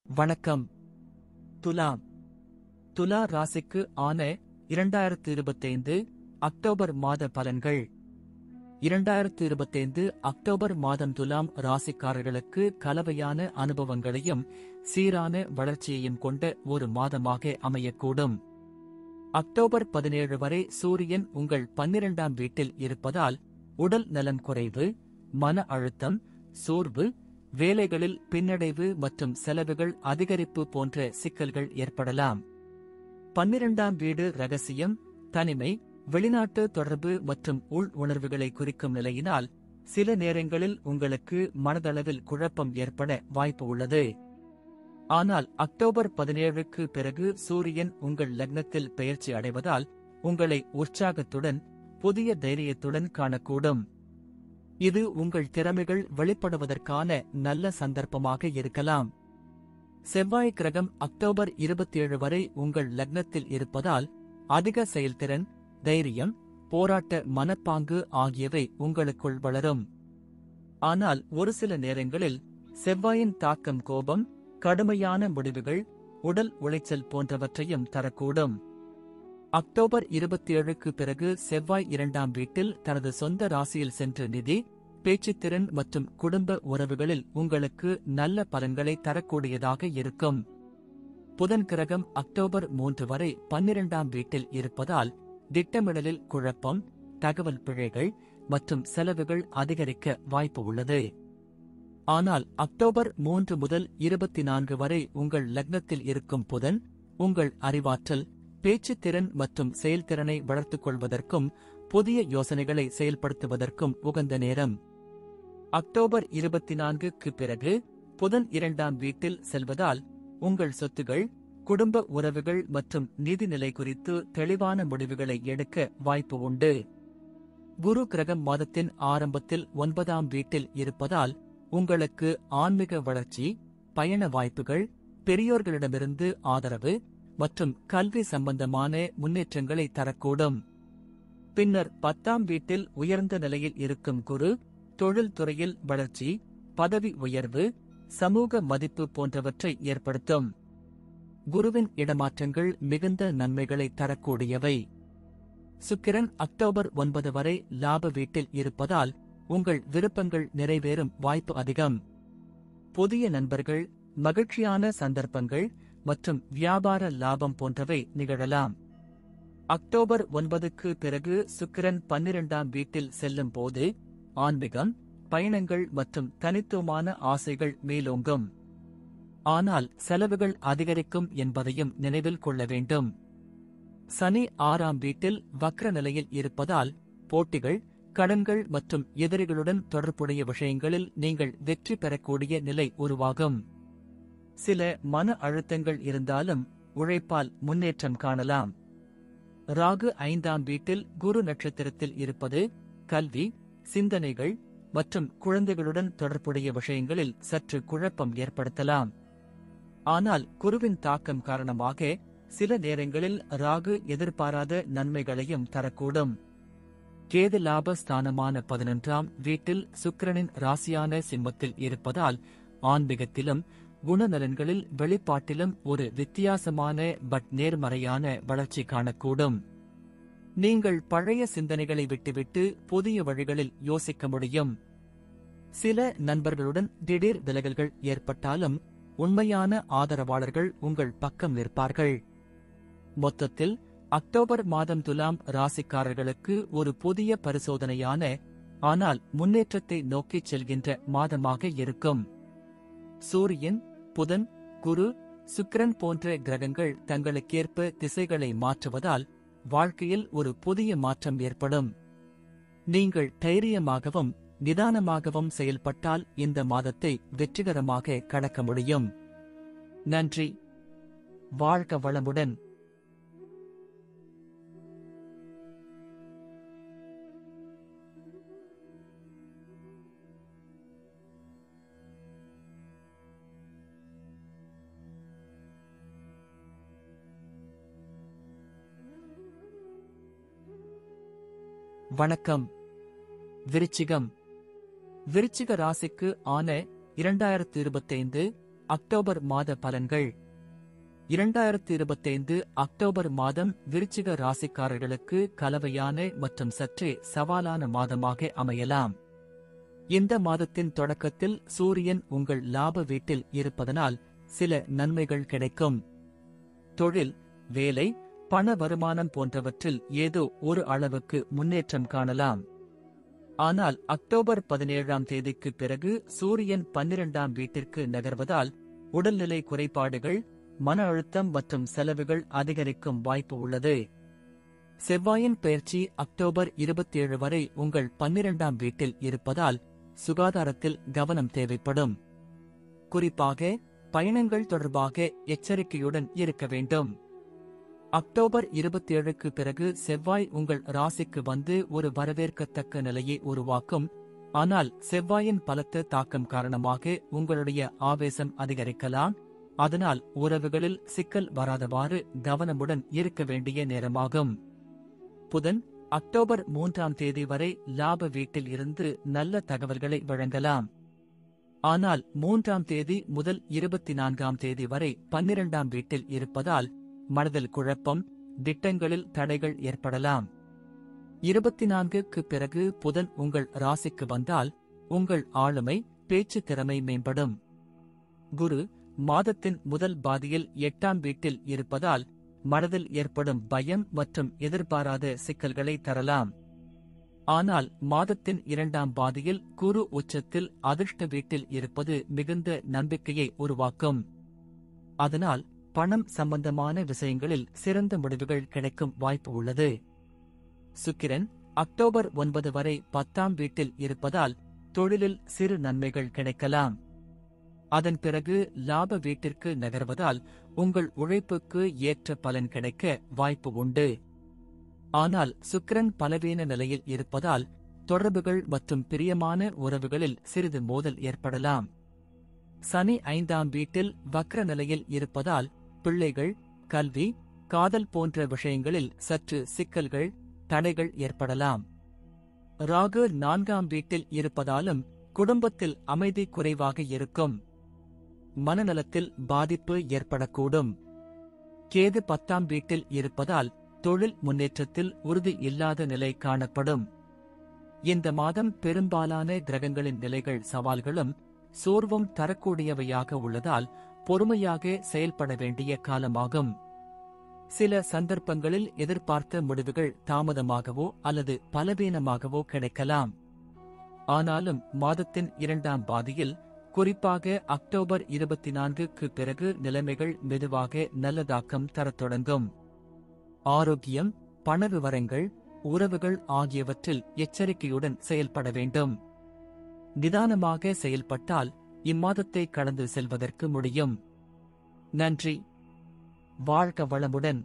வணக்கம். துலாம். துலா ராசிக்கு ஆன 2025 அக்டோபர் மாத பலன்கள். 2025 அக்டோபர் மாதம் துலாம் ராசிக்காரர்களுக்கு கலவையான அனுபவங்களையும் சீரான வளர்ச்சியையும் கொண்ட ஒரு மாதமாக அமையக்கூடும். அக்டோபர் 17 வரை சூரியன் உங்கள் 12ஆம் வீட்டில் இருப்பதால் உடல் நலன் குறைவு, மன அழுத்தம், சோர்வு, வேலைகளில் பின்னடைவு மற்றும் செலவுகள் அதிகரிப்பு போன்ற சிக்கல்கள் ஏற்படலாம். 12ஆம் வீடு ரகசியம், தனிமை, வெளிநாட்டு தொடர்பு மற்றும் உள் உணர்வுகளை குறிக்கும் நிலையினால் சில நேரங்களில் உங்களுக்கு மனதளவில் குழப்பம் ஏற்பட வாய்ப்பு உள்ளது. ஆனால் அக்டோபர் 17க்கு பிறகு சூரியன் உங்கள் லக்னத்தில் பெயர்ச்சி அடைவதால் உங்களை உற்சாகத்துடன், புதிய தைரியத்துடன் காணக்கூடும். இது உங்கள் திறமைகள் வெளிப்படுவதற்கான நல்ல சந்தர்ப்பமாக இருக்கலாம். செவ்வாய் கிரகம் அக்டோபர் 27 வரை உங்கள் லக்னத்தில் இருப்பதால் அதிக செயல்திறன், தைரியம், போராட்ட மனப்பாங்கு ஆகியவை உங்களுக்குள் வளரும். ஆனால் ஒரு சில நேரங்களில் செவ்வாயின் தாக்கம் கோபம், கடுமையான முடிவுகள், உடல் உளைச்சல் போன்றவற்றையும் தரக்கூடும். அக்டோபர் 27க்கு பிறகு செவ்வாய் 2ஆம் வீட்டில் தனது சொந்த ராசியில் சென்று நிதி, பேச்சுத்திறன் மற்றும் குடும்ப உறவுகளில் உங்களுக்கு நல்ல பலன்களை தரக்கூடியதாக இருக்கும். புதன் கிரகம் அக்டோபர் 3 வரை 12ஆம் வீட்டில் இருப்பதால் திட்டமிடலில் குழப்பம், தகவல் பிழைகள் மற்றும் செலவுகள் அதிகரிக்க வாய்ப்பு உள்ளது. ஆனால் அக்டோபர் 3 முதல் 24 வரை உங்கள் லக்னத்தில் இருக்கும் புதன் உங்கள் அறிவாற்றல், பேச்சுத்திறன் மற்றும் செயல்திறனை வளர்த்துக் கொள்வதற்கும் புதிய யோசனைகளை செயல்படுத்துவதற்கும் உகந்த நேரம். அக்டோபர் 24க்கு பிறகு புதன் 2ஆம் வீட்டில் செல்வதால் உங்கள் சொத்துகள், குடும்ப உறவுகள் மற்றும் நிதிநிலை குறித்து தெளிவான முடிவுகளை எடுக்க வாய்ப்பு உண்டு. குரு கிரகம் மாதத்தின் ஆரம்பத்தில் 9ஆம் வீட்டில் இருப்பதால் உங்களுக்கு ஆன்மீக வளர்ச்சி, பயண வாய்ப்புகள், பெரியோர்களிடமிருந்து ஆதரவு மற்றும் கல்வி சம்பந்தமான முன்னேற்றங்களை தரக்கூடும். பின்னர் 10ஆம் வீட்டில் உயர்ந்த நிலையில் இருக்கும் குரு தொழில் துறையில் வளர்ச்சி, பதவி உயர்வு, சமூக மதிப்பு போன்றவற்றை ஏற்படுத்தும். குருவின் இடமாற்றங்கள் மிகுந்த நன்மைகளை தரக்கூடியவை. சுக்கிரன் அக்டோபர் 9 வரை லாப வீட்டில் இருப்பதால் உங்கள் விருப்பங்கள் நிறைவேறும் வாய்ப்பு அதிகம். புதிய நண்பர்கள், மகிழ்ச்சியான சந்தர்ப்பங்கள் மற்றும் வியாபார லாபம் போன்றவை நிகழலாம். அக்டோபர் 9க்கு பிறகு சுக்கிரன் 12ஆம் வீட்டில் செல்லும் போது ஆன்மீகம், பயணங்கள் மற்றும் தனித்துவமான ஆசைகள் மேலோங்கும். ஆனால் செலவுகள் அதிகரிக்கும் என்பதையும் நினைவில் கொள்ள வேண்டும். சனி 6ஆம் வீட்டில் வக்ர நிலையில் இருப்பதால் போட்டிகள், கடன்கள் மற்றும் எதிரிகளுடன் தொடர்புடைய விஷயங்களில் நீங்கள் வெற்றி பெறக்கூடிய நிலை உருவாகும். சில மன அழுத்தங்கள் இருந்தாலும் உழைப்பால் முன்னேற்றம் காணலாம். ராகு 5ஆம் வீட்டில் குரு நட்சத்திரத்தில் இருப்பது கல்வி, சிந்தனைகள் மற்றும் குழந்தைகளுடன் தொடர்புடைய விஷயங்களில் சற்று குழப்பம் ஏற்படுத்தலாம். ஆனால் குருவின் தாக்கம் காரணமாக சில நேரங்களில் ராகு எதிர்பாராத நன்மைகளையும் தரக்கூடும். கேது லாப ஸ்தானமான 11ஆம் வீட்டில் சுக்கிரனின் ராசியான சிம்மத்தில் இருப்பதால் ஆன்மீகத்திலும் குணநலன்களில் வெளிப்பாட்டிலும் ஒரு வித்தியாசமான பட் நேர்மறையான வளர்ச்சி காணக்கூடும். நீங்கள் பழைய சிந்தனைகளை விட்டுவிட்டு புதிய வழிகளில் யோசிக்க முடியும். சில நண்பர்களுடன் திடீர் விலகல்கள் ஏற்பட்டாலும் உண்மையான ஆதரவாளர்கள் உங்கள் பக்கம் நிற்பார்கள். மொத்தத்தில் அக்டோபர் மாதம் துலாம் ராசிக்காரர்களுக்கு ஒரு புதிய பரிசோதனையான ஆனால் முன்னேற்றத்தை நோக்கிச் செல்கின்ற மாதமாக இருக்கும். சூரியன், புதன், குரு, சுக்கிரன் போன்ற கிரகங்கள் தங்களுக்கேற்ப திசைகளை மாற்றுவதால் வாழ்க்கையில் ஒரு புதிய மாற்றம் ஏற்படும். நீங்கள் தைரியமாகவும் நிதானமாகவும் செயல்பட்டால் இந்த மாதத்தை வெற்றிகரமாக கடக்க முடியும். நன்றி. வாழ்க வளமுடன். வணக்கம். விருச்சிகம். விருச்சிக ராசிக்கு ஆன 2025 அக்டோபர் மாத பலன்கள் 2025 அக்டோபர் மாதம் விருச்சிக ராசிக்காரர்களுக்கு கலவையான மற்றும் சற்றே சவாலான மாதமாக அமையலாம். இந்த மாதத்தின் தொடக்கத்தில் சூரியன் உங்கள் லாப வீட்டில் இருப்பதனால் சில நன்மைகள் கிடைக்கும். தொழில், வேலை, பண வருமானம் போன்றவற்றில் ஏதோ ஒரு அளவுக்கு முன்னேற்றம் காணலாம். ஆனால் அக்டோபர் 17ஆம் தேதிக்கு பிறகு சூரியன் 12ஆம் வீட்டிற்கு நகர்வதால் உடல்நிலை குறைபாடுகள், மன அழுத்தம் மற்றும் செலவுகள் அதிகரிக்கும் வாய்ப்பு உள்ளது. செவ்வாயின் பெயர்ச்சி அக்டோபர் 27 வரை உங்கள் 12ஆம் வீட்டில் இருப்பதால் சுகாதாரத்தில் கவனம் தேவைப்படும். குறிப்பாக பயணங்கள் தொடர்பாக எச்சரிக்கையுடன் இருக்க வேண்டும். அக்டோபர் 27க்கு பிறகு செவ்வாய் உங்கள் ராசிக்கு வந்து ஒரு வரவேற்கத்தக்க நிலையை உருவாக்கும். ஆனால் செவ்வாயின் பலத்த தாக்கம் காரணமாக உங்களுடைய ஆவேசம் அதிகரிக்கலாம். அதனால் உறவுகளில் சிக்கல் வராதவாறு கவனமுடன் இருக்க வேண்டிய நேரமாகும். புதன் அக்டோபர் 3ஆம் தேதி வரை லாப வீட்டில் இருந்து நல்ல தகவல்களை வழங்கலாம். ஆனால் 3ஆம் தேதி முதல் 24ஆம் தேதி வரை 12ஆம் வீட்டில் இருப்பதால் மனதில் குழப்பம், திட்டங்களில் தடைகள் ஏற்படலாம். 24க்கு பிறகு புதன் உங்கள் ராசிக்கு வந்தால் உங்கள் ஆளுமை, பேச்சு திறமை மேம்படும். குரு மாதத்தின் முதல் பாதியில் 8ஆம் வீட்டில் இருப்பதால் மனதில் ஏற்படும் பயம் மற்றும் எதிர்பாராத சிக்கல்களை தரலாம். ஆனால் மாதத்தின் 2ஆம் பாதியில் குரு உச்சத்தில் அதிர்ஷ்ட வீட்டில் இருப்பது மிகுந்த நம்பிக்கையை உருவாக்கும். அதனால் பணம் சம்பந்தமான விஷயங்களில் சிறந்த முடிவுகள் கிடைக்கும் வாய்ப்பு உள்ளது. சுக்கிரன் அக்டோபர் 9 வரை 10ஆம் வீட்டில் இருப்பதால் தொழிலில் சிறு நன்மைகள் கிடைக்கலாம். அதன் பிறகு லாப வீட்டிற்கு நகர்வதால் உங்கள் உழைப்புக்கு ஏற்ற பலன் கிடைக்க வாய்ப்பு உண்டு. ஆனால் சுக்கிரன் பலவீன நிலையில் இருப்பதால் தொடர்புகள் மற்றும் பிரியமான உறவுகளில் சிறிது மோதல் ஏற்படலாம். சனி 5ஆம் வீட்டில் வக்ர நிலையில் இருப்பதால் பிள்ளைகள், கல்வி, காதல் போன்ற விஷயங்களில் சற்று சிக்கல்கள், தடைகள் ஏற்படலாம். ராகு 4ஆம் வீட்டில் இருப்பதாலும் குடும்பத்தில் அமைதி குறைவாக இருக்கும். மனநலத்தில் பாதிப்பு ஏற்படக்கூடும். கேது 10ஆம் வீட்டில் இருப்பதால் தொழில் முன்னேற்றத்தில் உறுதி இல்லாத நிலை காணப்படும். இந்த மாதம் பெரும்பாலான கிரகங்களின் நிலைகள் சவால்களும் சோர்வும் தரக்கூடியவையாக உள்ளதால் பொறுமையாக செயல்பட வேண்டிய காலமாகும். சில சந்தர்ப்பங்களில் எதிர்பார்த்த முடிவுகள் தாமதமாகவோ அல்லது பலவீனமாகவோ கிடைக்கலாம். ஆனாலும் மாதத்தின் 2ஆம் பாதியில், குறிப்பாக அக்டோபர் 24க்கு பிறகு நிலைமைகள் மெதுவாக நல்லதாக்கம் தரத் தொடங்கும். ஆரோக்கியம், பண விவரங்கள், உறவுகள் ஆகியவற்றில் எச்சரிக்கையுடன் செயல்பட வேண்டும். நிதானமாக செயல்பட்டால் இம்மாதத்தை கடந்து செல்வதற்கு முடியும். நன்றி. வாழ்க வளமுடன்.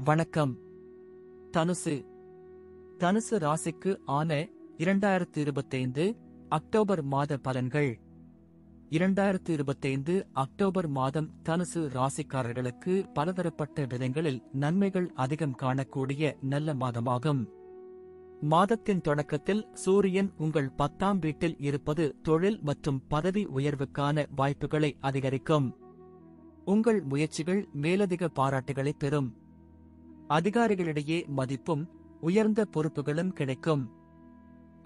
வணக்கம். தனுசு ராசிக்கு ஆன 2025 அக்டோபர் மாத பலன்கள். 2025 அக்டோபர் மாதம் தனுசு ராசிக்காரர்களுக்கு பலதரப்பட்ட விதங்களில் நன்மைகள் அதிகம் காணக்கூடிய நல்ல மாதமாகும். மாதத்தின் தொடக்கத்தில் சூரியன் உங்கள் 10ஆம் வீட்டில் இருப்பது தொழில் மற்றும் பதவி உயர்வுக்கான வாய்ப்புகளை அதிகரிக்கும். உங்கள் முயற்சிகள் மேலதிக பாராட்டுகளை பெறும். அதிகாரிகளிடையே மதிப்பும் உயர்ந்த பொறுப்புகளும் கிடைக்கும்.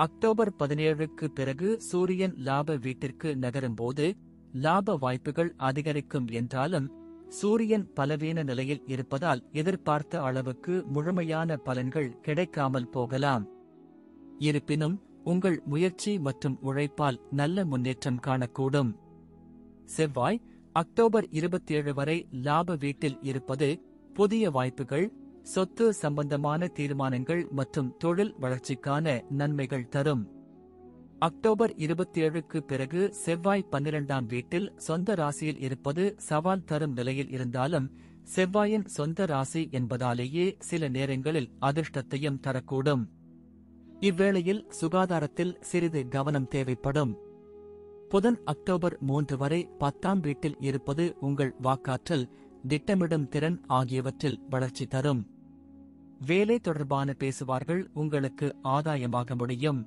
அக்டோபர் 17க்கு பிறகு சூரியன் லாப வீட்டிற்கு நகரும்போது லாப வாய்ப்புகள் அதிகரிக்கும் என்றாலும் சூரியன் பலவீன நிலையில் இருப்பதால் எதிர்பார்த்த அளவுக்கு முழுமையான பலன்கள் கிடைக்காமல் போகலாம். இருப்பினும் உங்கள் முயற்சி மற்றும் உழைப்பால் நல்ல முன்னேற்றம் காணக்கூடும். செவ்வாய் அக்டோபர் 27 வரை லாப வீட்டில் இருப்பது புதிய வாய்ப்புகள், சொத்து சம்பந்தமான தீர்மானங்கள் மற்றும் தொழில் வளர்ச்சிக்கான நன்மைகள் தரும். அக்டோபர் 27க்கு பிறகு செவ்வாய் 12ஆம் வீட்டில் சொந்த ராசியில் இருப்பது சவால் தரும் நிலையில் இருந்தாலும் செவ்வாயின் சொந்த ராசி என்பதாலேயே சில நேரங்களில் அதிர்ஷ்டத்தையும் தரக்கூடும். இவ்வேளையில் சுகாதாரத்தில் சிறிது கவனம் தேவைப்படும். புதன் அக்டோபர் 3 வரை 10ஆம் வீட்டில் இருப்பது உங்கள் வாக்காற்றல், திட்டமிடும் திறன் ஆகியவற்றில் வளர்ச்சி தரும். வேலை தொடர்பான பேசுவார்கள் உங்களுக்கு ஆதாயமாக முடியும்.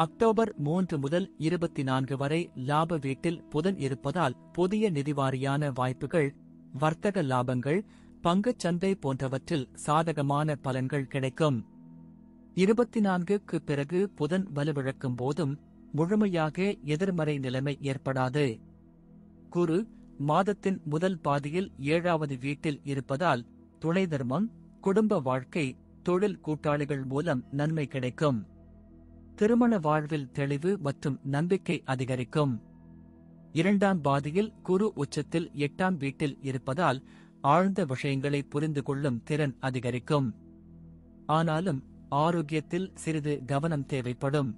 அக்டோபர் 3 முதல் 24 வரை லாப வீட்டில் புதன் இருப்பதால் புதிய நிதிவாரியான வாய்ப்புகள், வர்த்தக லாபங்கள், பங்குச் சந்தை போன்றவற்றில் சாதகமான பலன்கள் கிடைக்கும். 24க்கு பிறகு புதன் வலுவிழக்கும் போதும் முழுமையாக எதிர்மறை நிலைமை ஏற்படாது. குரு மாதத்தின் முதல் பாதியில் 7வது வீட்டில் இருப்பதால் துணை தர்மம், குடும்ப வாழ்க்கை, தொழில் கூட்டாளிகள் மூலம் நன்மை கிடைக்கும். திருமண வாழ்வில் தெளிவு மற்றும் நம்பிக்கை அதிகரிக்கும். 2ஆம் பாதியில் குரு உச்சத்தில் 8ஆம் வீட்டில் இருப்பதால் ஆழ்ந்த விஷயங்களை புரிந்து கொள்ளும் திறன் அதிகரிக்கும். ஆனாலும் ஆரோக்கியத்தில் சிறிது கவனம் தேவைப்படும்.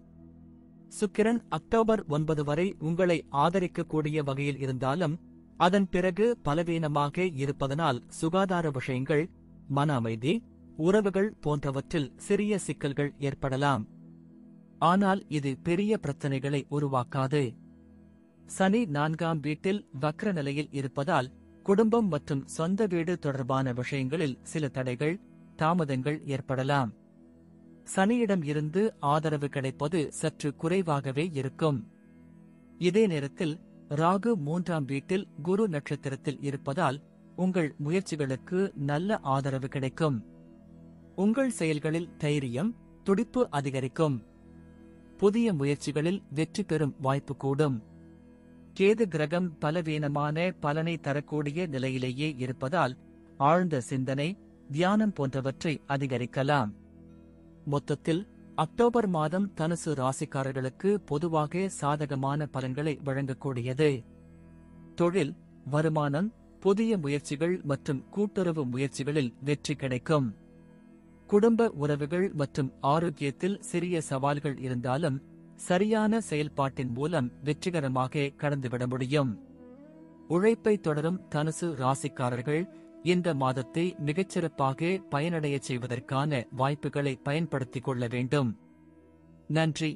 சுக்கிரன் அக்டோபர் 9 வரை உங்களை ஆதரிக்கக்கூடிய வகையில் இருந்தாலும் அதன் பிறகு பலவீனமாக இருப்பதனால் சுகாதார விஷயங்கள், மன அமைதி, உறவுகள் போன்றவற்றில் சிறிய சிக்கல்கள் ஏற்படலாம். ஆனால் இது பெரிய பிரச்சனைகளை உருவாக்காது. சனி 4ஆம் வீட்டில் வக்ர நிலையில் இருப்பதால் குடும்பம் மற்றும் சொந்த வீடு தொடர்பான விஷயங்களில் சில தடைகள், தாமதங்கள் ஏற்படலாம். சனியிடம் இருந்து ஆதரவு கிடைப்பது சற்று குறைவாகவே இருக்கும். இதே நேரத்தில் ராகு 3ஆம் வீட்டில் குரு நட்சத்திரத்தில் இருப்பதால் உங்கள் முயற்சிகளுக்கு நல்ல ஆதரவு கிடைக்கும். உங்கள் செயல்களில் தைரியம், துடிப்பு அதிகரிக்கும். புதிய முயற்சிகளில் வெற்றி பெறும் வாய்ப்பு கூடும். கேது கிரகம் பலவீனமான பலனை தரக்கூடிய நிலையிலேயே இருப்பதால் ஆழ்ந்த சிந்தனை, தியானம் போன்றவற்றை அதிகரிக்கலாம். மொத்தத்தில் அக்டோபர் மாதம் தனுசு ராசிக்காரர்களுக்கு பொதுவாக சாதகமான பலன்களை வழங்கக்கூடியது. தொழில், வருமானம், புதிய முயற்சிகள் மற்றும் கூட்டுறவு முயற்சிகளில் வெற்றி கிடைக்கும். குடும்ப உறவுகள் மற்றும் ஆரோக்கியத்தில் சிறிய சவால்கள் இருந்தாலும் சரியான செயல்பாட்டின் மூலம் வெற்றிகரமாக கடந்துவிட முடியும். உழைப்பை தொடரும் தனுசு ராசிக்காரர்கள் இந்த மாதத்தை மிகச்சிறப்பாக பயனடையச் செய்வதற்கான வாய்ப்புகளை பயன்படுத்திக் கொள்ள வேண்டும். நன்றி.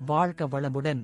வாழ்க வளமுடன்.